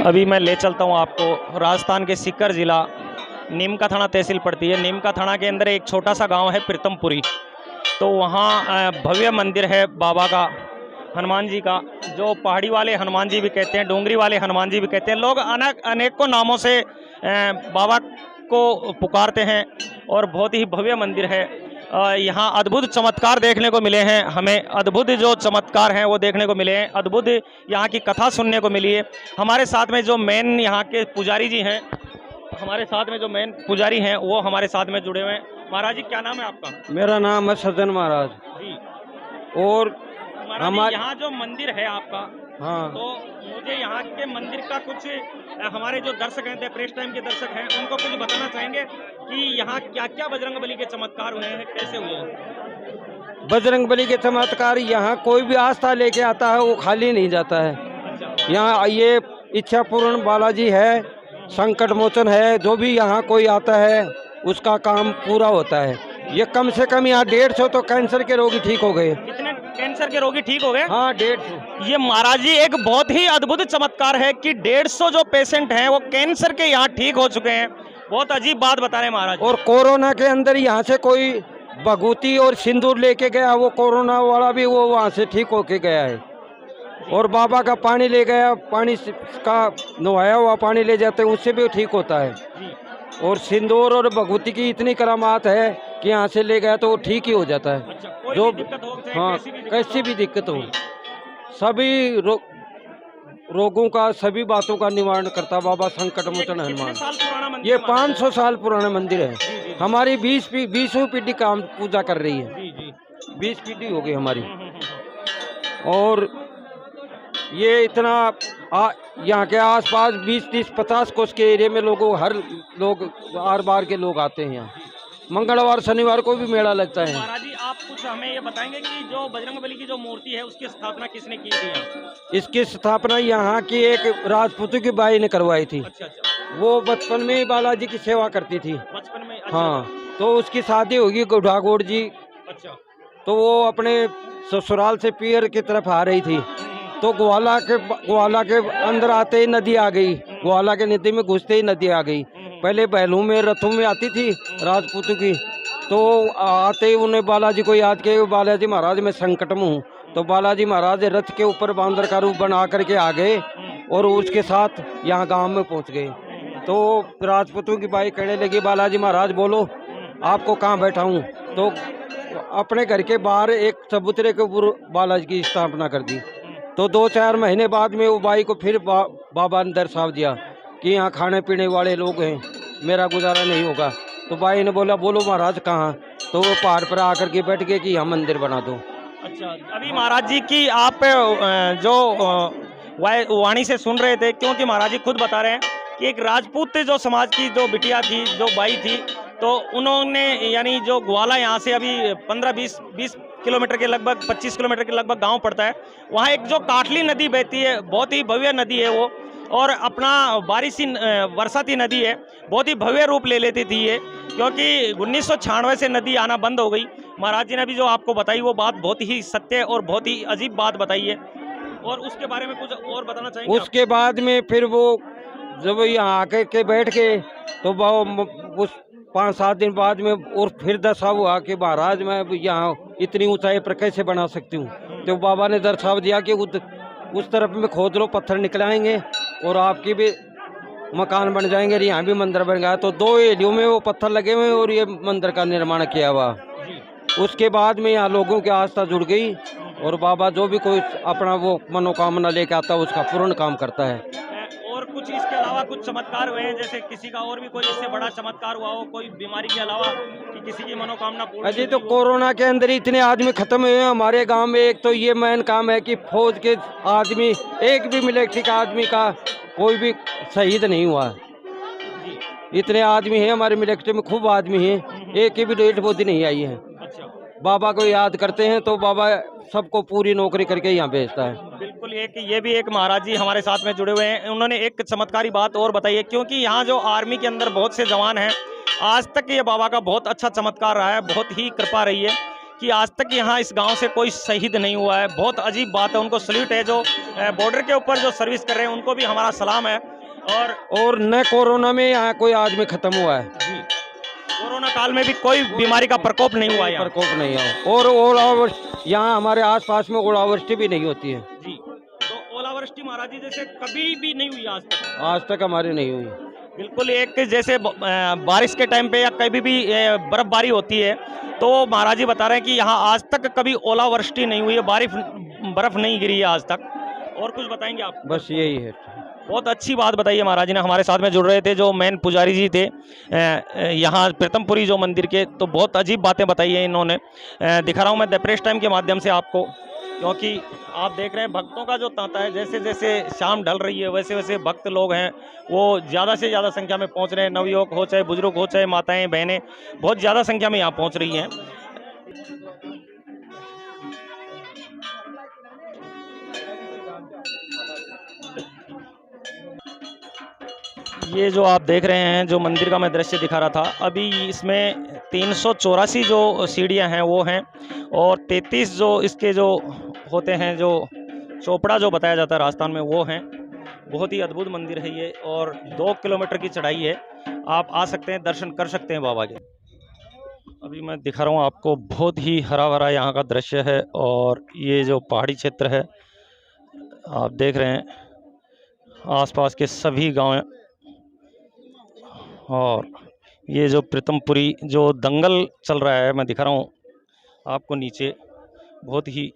अभी मैं ले चलता हूँ आपको राजस्थान के सीकर जिला नीमका थाना तहसील पड़ती है। नीमका थाना के अंदर एक छोटा सा गांव है प्रीतमपुरी। तो वहाँ भव्य मंदिर है बाबा का, हनुमान जी का, जो पहाड़ी वाले हनुमान जी भी कहते हैं, डोंगरी वाले हनुमान जी भी कहते हैं। लोग अनेकों नामों से बाबा को पुकारते हैं और बहुत ही भव्य मंदिर है। यहाँ अद्भुत चमत्कार देखने को मिले हैं हमें, अद्भुत जो चमत्कार हैं वो देखने को मिले हैं, अद्भुत यहाँ की कथा सुनने को मिली है। हमारे साथ में जो मेन यहाँ के पुजारी जी हैं, वो हमारे साथ में जुड़े हुए हैं। महाराज जी, क्या नाम है आपका? मेरा नाम है सज्जन महाराज जी। और हमारे यहाँ जो मंदिर है आपका, हाँ, तो मुझे यहाँ के मंदिर का कुछ, हमारे जो दर्शक हैं, प्रेस टाइम के दर्शक हैं, उनको कुछ बताना चाहेंगे कि यहाँ क्या क्या बजरंगबली के चमत्कार हुए हैं, कैसे हुए हैं? बजरंगबली के चमत्कार, यहाँ कोई भी आस्था लेके आता है वो खाली नहीं जाता है। अच्छा। यहाँ ये इच्छा पूर्ण बालाजी है, संकट मोचन है, जो भी यहाँ कोई आता है उसका काम पूरा होता है। ये कम से कम यहाँ 150 तो कैंसर के रोगी ठीक हो गए। कितने कैंसर के रोगी ठीक हो गए? हाँ, 150। ये महाराज जी एक बहुत ही अद्भुत चमत्कार है कि 150 जो पेशेंट हैं वो कैंसर के यहाँ ठीक हो चुके हैं। बहुत अजीब बात बता रहे हैं महाराज। और कोरोना के अंदर यहाँ से कोई भगूती और सिंदूर लेके गया, वो कोरोना वाला भी वो वहाँ से ठीक होके गया है। और बाबा का पानी ले गया, पानी का नहाया हुआ पानी ले जाते हैं, उससे भी ठीक होता है। और सिंदूर और भगूती की इतनी करामात है कि यहाँ से ले गया तो वो ठीक ही हो जाता है। अच्छा, कोई जो भी दिक्कत हो, हाँ, कैसी भी दिक्कत हो, सभी रोगों का, सभी बातों का निवारण करता बाबा संकट मोचन हनुमान। ये 500 साल पुराना मंदिर है। हमारी 20वीं पीढ़ी काम पूजा कर रही है। 20 पीढ़ी हो गई हमारी। और ये इतना यहाँ के आसपास 20-30-50 कोस के एरिया में हर लोग बार बार के लोग आते हैं। यहाँ मंगलवार शनिवार को भी मेला लगता है। महाराज जी, आप कुछ हमें ये बताएंगे कि जो बजरंगबली की जो मूर्ति है उसकी स्थापना किसने की थी यहाँ? इसकी स्थापना यहाँ की एक राजपूतों की बाई ने करवाई थी। अच्छा अच्छा। वो बचपन में ही बालाजी की सेवा करती थी। बचपन में? अच्छा। हाँ, तो उसकी शादी होगी गुढ़ागोड़ जी। अच्छा। तो वो अपने ससुराल से पियर की तरफ आ रही थी, तो ग्वाला के अंदर आते ही नदी आ गई। ग्वाला के नदी में घुसते ही नदी आ गई। पहले बैलों में, रथों में आती थी राजपूतों की। तो आते ही उन्हें बालाजी को याद किया, बालाजी महाराज मैं संकट में हूँ। तो बालाजी महाराज रथ के ऊपर बांदर का रूप बना करके आ गए और उसके साथ यहाँ गांव में पहुँच गए। तो राजपूतों की बाई कहने लगी, बालाजी महाराज बोलो आपको कहाँ बैठाऊँ? तो अपने घर के बाहर एक चबूतरे के ऊपर बालाजी की स्थापना कर दी। तो 2-4 महीने बाद में वो बाई को फिर बाबा ने दर्शाव दिया कि यहाँ खाने पीने वाले लोग हैं, मेरा गुजारा नहीं होगा। तो बाई ने बोला बोलो महाराज कहाँ? तो वो पहाड़ पर आकर के बैठ गए कि यहाँ मंदिर बना दो। अच्छा, अभी महाराज जी की आप जो वाणी से सुन रहे थे, क्योंकि महाराज जी खुद बता रहे हैं कि एक राजपूत जो समाज की जो बिटिया थी, जो बाई थी, तो उन्होंने यानी जो ग्वाला यहाँ से अभी 15-20 किलोमीटर के लगभग, 25 किलोमीटर के लगभग गांव पड़ता है। वहाँ एक जो काटली नदी बहती है, बहुत ही भव्य नदी है वो, और अपना बारिशी बरसाती नदी है, बहुत ही भव्य रूप ले लेती थी ये, क्योंकि 1996 से नदी आना बंद हो गई। महाराज जी ने भी जो आपको बताई वो बात बहुत ही सत्य और बहुत ही अजीब बात बताई है। और उसके बारे में कुछ और बताना चाहेंगे? उसके बाद में फिर वो जब यहाँ आकर के बैठ गए तो उस 5-7 दिन बाद में और फिर दर्शाव हुआ कि महाराज मैं यहाँ इतनी ऊंचाई पर कैसे बना सकती हूँ। तो बाबा ने दर्शाव दिया कि उस तरफ में खोद लो, पत्थर निकल आएंगे और आपकी भी मकान बन जाएंगे। यहाँ भी मंदिर बन गया। तो 2 एरियो में वो पत्थर लगे हुए और ये मंदिर का निर्माण किया हुआ। उसके बाद में यहाँ लोगों की आस्था जुड़ गई और बाबा जो भी कोई अपना वो मनोकामना लेके आता है उसका पूर्ण काम करता है। और कुछ इसके अलावा कुछ चमत्कार हुए हैं, जैसे किसी का और भी कोई इससे बड़ा चमत्कार हुआ हो, कोई बीमारी के अलावा, कि किसी की मनोकामना पूर्ण? अजी तो कोरोना के अंदर इतने आदमी खत्म हुए हैं हमारे गांव में। एक तो ये मेन काम है कि फौज के आदमी, एक भी मिलिट्री का आदमी का कोई भी शहीद नहीं हुआ। इतने आदमी हैं हमारे मिलिट्री में, खूब आदमी हैं, एक की भी डेड बॉडी नहीं आई है। अच्छा। बाबा को याद करते हैं तो बाबा सबको पूरी नौकरी करके यहाँ भेजता है। बिल्कुल, ये भी एक महाराज जी हमारे साथ में जुड़े हुए हैं। उन्होंने एक चमत्कारी बात और बताई है, क्योंकि यहाँ जो आर्मी के अंदर बहुत से जवान हैं, आज तक ये बाबा का बहुत अच्छा चमत्कार रहा है, बहुत ही कृपा रही है कि आज तक यहाँ इस गांव से कोई शहीद नहीं हुआ है। बहुत अजीब बात है, उनको सल्यूट है। जो बॉर्डर के ऊपर जो सर्विस कर रहे हैं उनको भी हमारा सलाम है। और न कोरोना में यहाँ कोई आदमी खत्म हुआ है जी, कोरोना काल में भी कोई बीमारी का प्रकोप नहीं हुआ यहाँ। प्रकोप नहीं है। और ओलावृष्टि यहाँ हमारे आसपास में ओलावृष्टि भी नहीं होती है जी, तो ओलावृष्टि महाराज जी जैसे कभी भी नहीं हुई आज तक हमारी नहीं हुई। बिल्कुल। एक जैसे बारिश के टाइम पे या कभी भी बर्फबारी होती है तो महाराज जी बता रहे हैं कि यहाँ आज तक कभी ओलावृष्टि नहीं हुई है, बर्फ नहीं गिरी है आज तक। और कुछ बताएंगे आप? बस यही है। बहुत अच्छी बात बताइए महाराज जी ने। हमारे साथ में जुड़ रहे थे जो मेन पुजारी जी थे यहाँ प्रीतमपुरी जो मंदिर के, तो बहुत अजीब बातें बताई हैं इन्होंने। दिखा रहा हूँ मैं द प्रेस टाइम के माध्यम से आपको, क्योंकि आप देख रहे हैं भक्तों का जो तांता है। जैसे जैसे शाम ढल रही है वैसे वैसे भक्त लोग हैं वो ज़्यादा से ज़्यादा संख्या में पहुंच रहे हैं। नवयुवक हो चाहे बुजुर्ग हो चाहे माताएं बहनें, बहुत ज़्यादा संख्या में यहाँ पहुंच रही हैं। ये जो आप देख रहे हैं जो मंदिर का मैं दृश्य दिखा रहा था, अभी इसमें 384 जो सीढ़ियां हैं वो हैं, और 33 जो इसके जो होते हैं जो चोपड़ा जो बताया जाता है राजस्थान में वो हैं। बहुत ही अद्भुत मंदिर है ये, और 2 किलोमीटर की चढ़ाई है। आप आ सकते हैं, दर्शन कर सकते हैं बाबा के। अभी मैं दिखा रहा हूँ आपको, बहुत ही हरा भरा यहाँ का दृश्य है। और ये जो पहाड़ी क्षेत्र है आप देख रहे हैं, आसपास के सभी गांव, और ये जो प्रीतमपुरी जो दंगल चल रहा है मैं दिखा रहा हूँ आपको नीचे। बहुत ही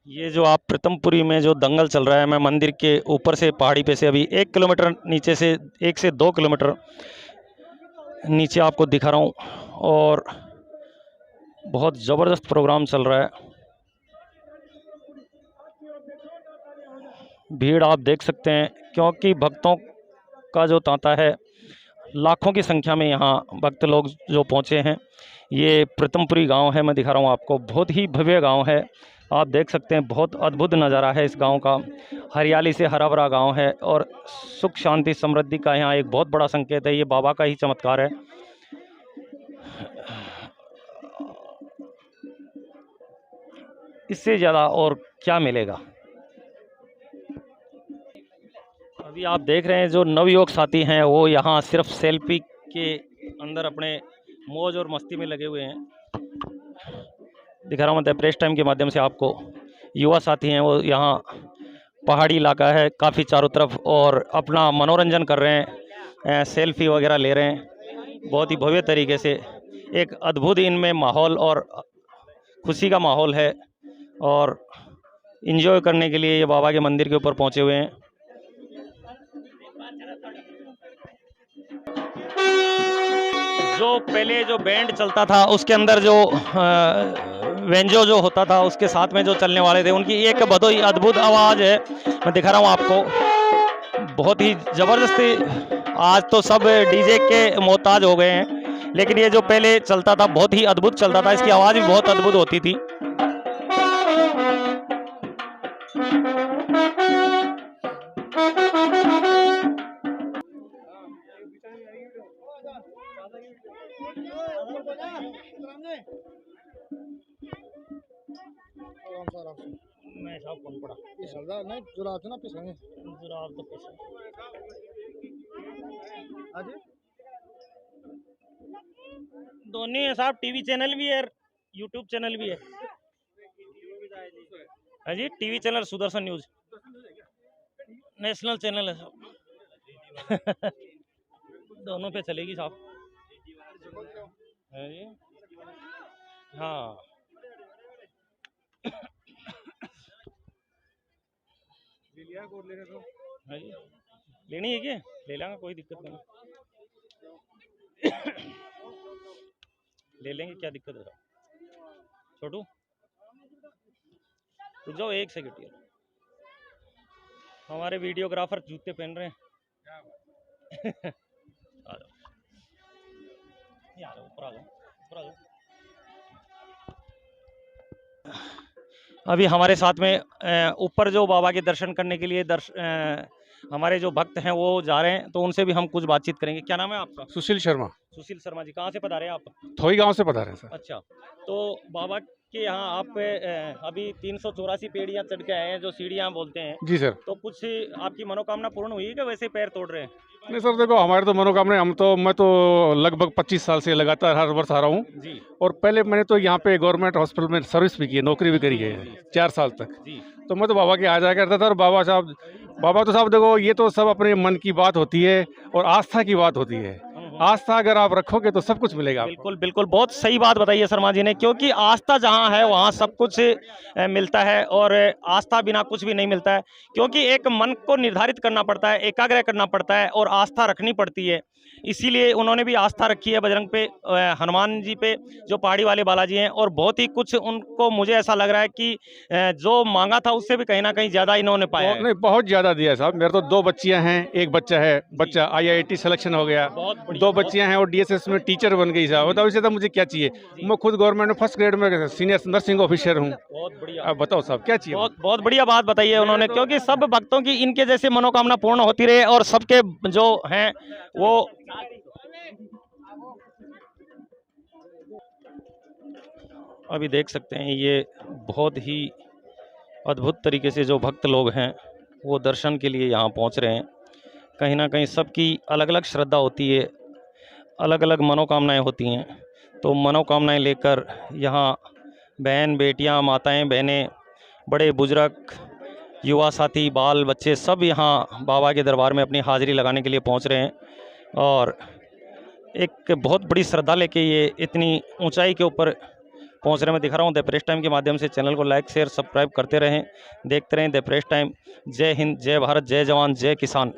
ये जो आप प्रीतमपुरी में जो दंगल चल रहा है, मैं मंदिर के ऊपर से पहाड़ी पे से अभी 1 किलोमीटर नीचे से 1 से 2 किलोमीटर नीचे आपको दिखा रहा हूँ, और बहुत ज़बरदस्त प्रोग्राम चल रहा है। भीड़ आप देख सकते हैं, क्योंकि भक्तों का जो तांता है, लाखों की संख्या में यहाँ भक्त लोग जो पहुँचे हैं। ये प्रीतमपुरी गांव है, मैं दिखा रहा हूँ आपको। बहुत ही भव्य गांव है, आप देख सकते हैं। बहुत अद्भुत नज़ारा है इस गांव का। हरियाली से हरा भरा गांव है, और सुख शांति समृद्धि का यहाँ एक बहुत बड़ा संकेत है। ये बाबा का ही चमत्कार है। इससे ज़्यादा और क्या मिलेगा। अभी आप देख रहे हैं जो नवयुवक साथी हैं वो यहाँ सिर्फ सेल्फी के अंदर अपने मौज और मस्ती में लगे हुए हैं। दिखा रहा हूँ मैं प्रेस टाइम के माध्यम से आपको। युवा साथी हैं वो यहाँ, पहाड़ी इलाका है काफ़ी चारों तरफ, और अपना मनोरंजन कर रहे हैं, सेल्फी वगैरह ले रहे हैं। बहुत ही भव्य तरीके से एक अद्भुत इनमें माहौल और खुशी का माहौल है, और इन्जॉय करने के लिए ये बाबा के मंदिर के ऊपर पहुँचे हुए हैं। जो पहले जो बैंड चलता था उसके अंदर जो वेंजो जो होता था, उसके साथ में जो चलने वाले थे, उनकी एक बहुत ही अद्भुत आवाज़ है। मैं दिखा रहा हूँ आपको, बहुत ही ज़बरदस्ती। आज तो सब डीजे के मोहताज हो गए हैं, लेकिन ये जो पहले चलता था बहुत ही अद्भुत चलता था। इसकी आवाज़ भी बहुत अद्भुत होती थी। मैं साहब कौन पड़ा नहीं जुराब ना पिसेंगे, जुराब तो पिसेंगे। दोनों है साहब। टीवी चैनल भी है, यूट्यूब चैनल भी है। हाँ जी, TV channel Sudarshan news national channel है साहब। दोनों पे चलेगी साहब। हाँ जी, हाँ। हाँ जी, लेनी है क्या? ले लेंगे, कोई दिक्कत नहीं। ले लेंगे, क्या दिक्कत है साहब। छोटू रुक जाओ 1 सेकंड यार। हमारे वीडियोग्राफर जूते पहन रहे हैं। आ जाओ यार, ऊपर आ जाओ, ऊपर आ जाओ। अभी हमारे साथ में ऊपर जो बाबा के दर्शन करने के लिए हमारे जो भक्त हैं वो जा रहे हैं, तो उनसे भी हम कुछ बातचीत करेंगे। क्या नाम है आपका? सुशील शर्मा, सुशील शर्मा जी, कहाँ से पधारे हैं आप? थोई गांव से पधारे हैं सर। अच्छा, तो बाबा के यहाँ आप अभी 384 पेड़ियाँ चढ़ के आए हैं, जो सीढ़ियाँ बोलते हैं, जी सर। तो कुछ आपकी मनोकामना पूर्ण हुई है कि वैसे ही पैर तोड़ रहे हैं? नहीं सर, देखो हमारे तो मनोकामना, मैं तो लगभग 25 साल से लगातार हर वर्ष आ रहा हूँ। जी और पहले मैंने तो यहाँ पे गवर्नमेंट हॉस्पिटल में सर्विस भी की है, नौकरी भी करी है 4 साल तक। जी तो मैं तो बाबा के आ जाया करता था। और बाबा तो साहब देखो, ये तो सब अपने मन की बात होती है और आस्था की बात होती है। आस्था अगर आप रखोगे तो सब कुछ मिलेगा आपको। बिल्कुल बिल्कुल, बहुत सही बात बताई है शर्मा जी ने, क्योंकि आस्था जहाँ है वहाँ सब कुछ मिलता है, और आस्था बिना कुछ भी नहीं मिलता है। क्योंकि एक मन को निर्धारित करना पड़ता है, एकाग्र करना पड़ता है और आस्था रखनी पड़ती है। इसीलिए उन्होंने भी आस्था रखी है बजरंग पे, हनुमान जी पे, जो पहाड़ी वाले बालाजी हैं। और बहुत ही कुछ उनको, मुझे ऐसा लग रहा है कि जो मांगा था उससे भी कहीं ना कहीं ज़्यादा इन्होंने पाया है। नहीं, बहुत ज़्यादा दिया है साहब। मेरे तो 2 बच्चियां हैं, एक बच्चा है, बच्चा IIT सिलेक्शन हो गया। बहुत बढ़िया, 2 बच्चियां हैं और DSS में टीचर बन गई साहब। बताओ इससे तो मुझे क्या चाहिए। मैं खुद गवर्नमेंट में फर्स्ट ग्रेड में सीनियर नर्सिंग ऑफिसर हूँ। बहुत बढ़िया, अब बताओ साहब क्या चाहिए। बहुत बहुत बढ़िया बात बताई है उन्होंने, क्योंकि सब भक्तों की इनके जैसे मनोकामना पूर्ण होती रहे और सबके जो हैं वो। अभी देख सकते हैं ये बहुत ही अद्भुत तरीके से जो भक्त लोग हैं वो दर्शन के लिए यहाँ पहुँच रहे हैं। कहीं ना कहीं सबकी अलग अलग श्रद्धा होती है, अलग अलग मनोकामनाएं होती हैं। तो मनोकामनाएं लेकर यहाँ बहन बेटियाँ, माताएं बहनें, बड़े बुजुर्ग, युवा साथी, बाल बच्चे सब यहाँ बाबा के दरबार में अपनी हाजिरी लगाने के लिए पहुँच रहे हैं। और एक बहुत बड़ी श्रद्धा लेके ये इतनी ऊंचाई के ऊपर पहुँच रहे। मैं दिखा रहा हूँ द प्रेस टाइम के माध्यम से। चैनल को लाइक शेयर सब्सक्राइब करते रहें, देखते रहें द प्रेस टाइम। जय हिंद, जय भारत, जय जवान, जय किसान।